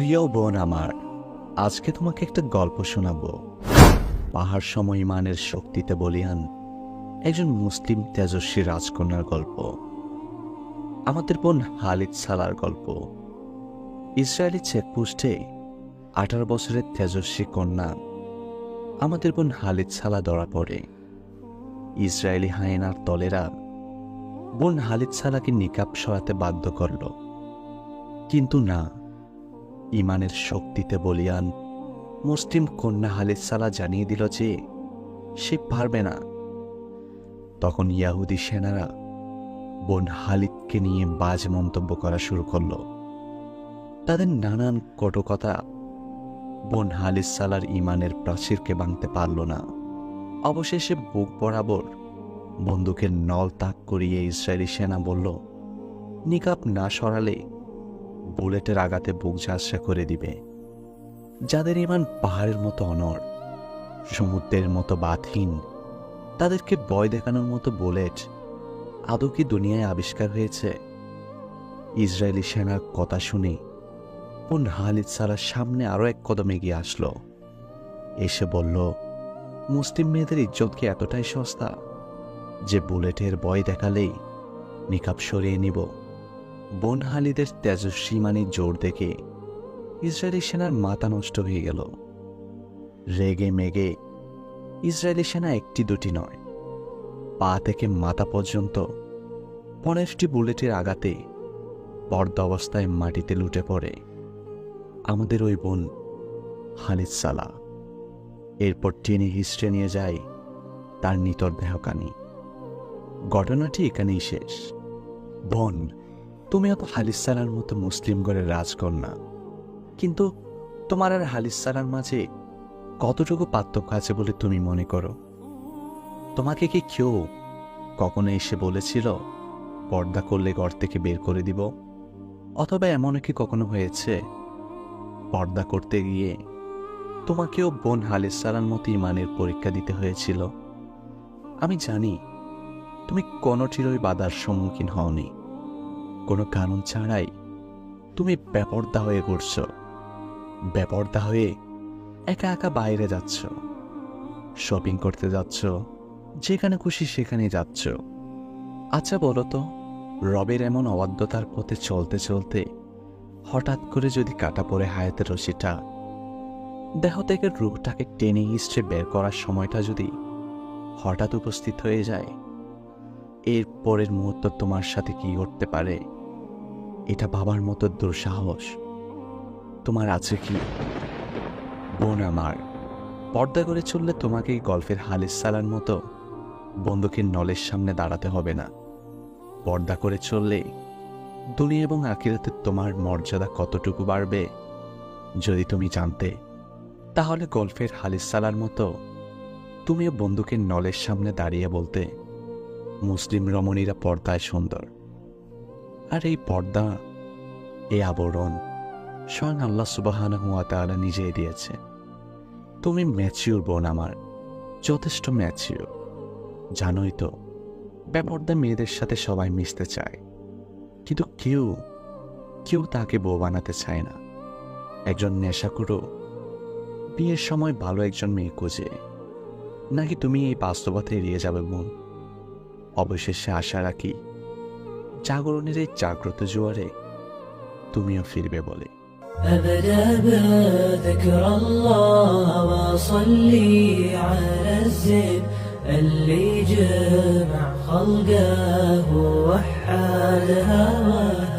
প্রিয় বোন আমার, আজকে তোমাকে একটা গল্প শোনাবো। পাহাড় সম ইমানের শক্তিতে বলিয়ান একজন মুসলিম তেজস্বী রাজকন্যার গল্প। আমাদের বোন হালিদ সালার গল্প। ইসরায়েলি চেকপোস্টে 18 বছরের তেজস্বী কন্যা আমাদের বোন হালিদ সালা ধরা পড়ে। ইসরায়েলি হায়েনার দলেরা বোন হালিদ সালাকে নিকাব সরাতে বাধ্য করল, কিন্তু না, ইমানের শক্তিতে বলিয়ান মুসলিম কন্যা হালিদ সালা জানিয়ে দিল যে সে পারবে না। তখন ইয়াহুদি সেনারা বোন হালিদকে নিয়ে বাজে মন্তব্য করা শুরু করল। তাদের নানান কটুকথা বোন হালিদ সালার ইমানের প্রাচীরকে ভাঙতে পারল না। অবশেষে বুক বরাবর বন্দুকের নল তাক করিয়ে ইসরায়েলি সেনা বলল, নিকাব না সরালে বুলেটের আঘাতে বুক ঝাঁসা করে দিবে। যাদের ইমান পাহাড়ের মতো অনড়, সমুদ্রের মতো বাঁধহীন, তাদেরকে ভয় দেখানোর মতো বুলেট আদৌ কি দুনিয়ায় আবিষ্কার হয়েছে? ইসরায়েলি সেনার কথা শুনে বোন হালিদ সালার সামনে আরো এক কদম এগিয়ে আসলো। এসে বলল, মুসলিম মেয়েদের ইজ্জত কি এতটাই সস্তা যে বুলেটের ভয় দেখালেই নিকাব সরিয়ে নিব? বোন হালিদের তেজস্বী ইমানের জোর দেখে ইসরায়েলি সেনার মাথা নষ্ট হয়ে গেল। রেগে মেগে ইসরায়েলি সেনা একটি দুটি নয়, পা থেকে মাথা পর্যন্ত 15টি বুলেটের আঘাতে পর্দা অবস্থায় মাটিতে লুটে পড়ে আমাদের ওই বোন হালিদ সালা। এরপর টেনে হিস্ট্রে নিয়ে যায় তার নিতর দেহকানি। ঘটনাটি এখানেই শেষ। বোন, তুমি অত হালিদ সালার মতো মুসলিম ঘরের রাজকন্যা, কিন্তু তোমার আর হালিদ সালার মাঝে কতটুকু পার্থক্য আছে বলে তুমি মনে করো? তোমাকে কি কেউ কখনো এসে বলেছিল পর্দা করলে ঘর থেকে বের করে দিব? অথবা এমনও কি কখনো হয়েছে পর্দা করতে গিয়ে তোমাকেও বোন হালিদ সালার মতো ইমানের পরীক্ষা দিতে হয়েছিল? আমি জানি তুমি কোনোটিরই বাধার সম্মুখীন হওনি। কোনো কারণ ছাড়াই তুমি বেপর্দা হয়ে ঘুরছ, বেপর্দা হয়ে একা একা বাইরে যাচ্ছ, শপিং করতে যাচ্ছ, যেখানে খুশি সেখানে যাচ্ছ। আচ্ছা বলো তো, রবের এমন অবাধ্যতার পথে চলতে চলতে হঠাৎ করে যদি কাটা পড়ে হায়াতের রশিটা, দেহ থেকে রূপটাকে টেনে হিস্ট্রে বের করার সময়টা যদি হঠাৎ উপস্থিত হয়ে যায়, এর পরের মুহূর্ত তোমার সাথে কি ঘটতে পারে এটা ভাবার মতো দুঃসাহস তোমার আছে কি? বোন আমার, পর্দা করে চললে তোমাকে গল্ফের হালিদ সালার মতো বন্দুকের নলের সামনে দাঁড়াতে হবে না। পর্দা করে চললে দুনিয়া এবং আখিরাতে তোমার মর্যাদা কতটুকু বাড়বে যদি তুমি জানতে, তাহলে গল্ফের হালিদ সালার মতো তুমিও বন্দুকের নলের সামনে দাঁড়িয়ে বলতে, মুসলিম রমণীরা পর্দায় সুন্দর। আর এই পর্দা, এই আবরণ স্বয়ং আল্লাহ সুবহানাহু ওয়া তাআলা নিজেই দিয়েছে। তুমি ম্যাচিউর বোন আমার, যথেষ্ট ম্যাচিউর। জানোই তো, বেপর্দা মেয়েদের সাথে সবাই মিশতে চায়, কিন্তু কেউ তাকে বউ বানাতে চায় না। একজন নেশাখোরও বিয়ের সময় ভালো একজন মেয়ে খোঁজে। নাকি তুমি এই বাস্তবতা এড়িয়ে যাবে বোন? অবশেষে আশা রাখি জাগরণের এই জাগ্রত জোয়ারে তুমিও ফিরবে বলে। أبدأ بذكر الله وصلي على الزين اللي جمع خلقه ووحد هواه